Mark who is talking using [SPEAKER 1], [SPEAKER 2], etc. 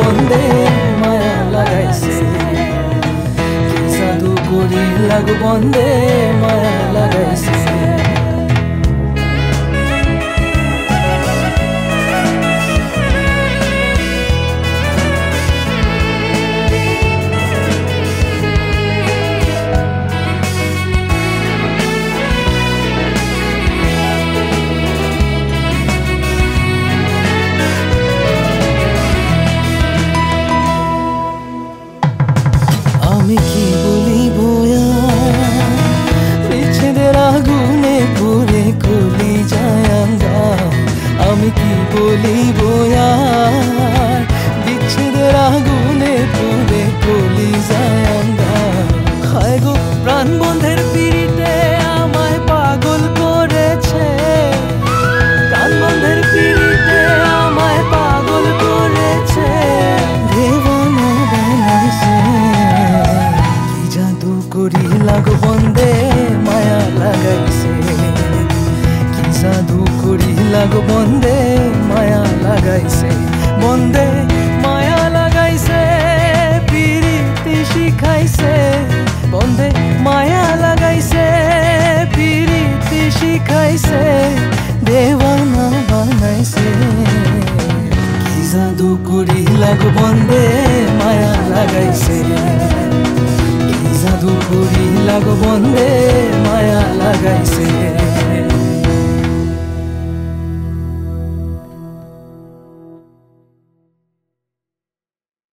[SPEAKER 1] বন্ধে মায়া লাগাইছে কি জাদু করি লাগু বন্ধে মায়া লাগাইছে আমি কি বলিব বিচ্ছেদের আগুনে পুড়ে কলি যায় আঙ্গার আমি কি বলিব বিচ্ছেদের আগুনে পুড়ে কলি যায় আঙ্গার হায় গো প্রাণ বন্ধের পিড়িতে আমায় পাগল করেছে প্রাণ বন্ধের পিড়িতে আমায় পাগল করেছে দেওয়ানা বানাইছে করি লাগু বন্ধে মায়া লাগাইছে কি জাদু করি লাগু বন্ধে মায়া লাগাইছে বন্ধে মায়া লাগাইছে পিরিতি শিখাইছে বন্ধে মায়া লাগাইছে পিরিতি শিখাইছে দেওয়ানা বানাইছে কি জাদু করি লাগু বন্ধে মায়া লাগাইছে জাদু করি লাগু বন্ধে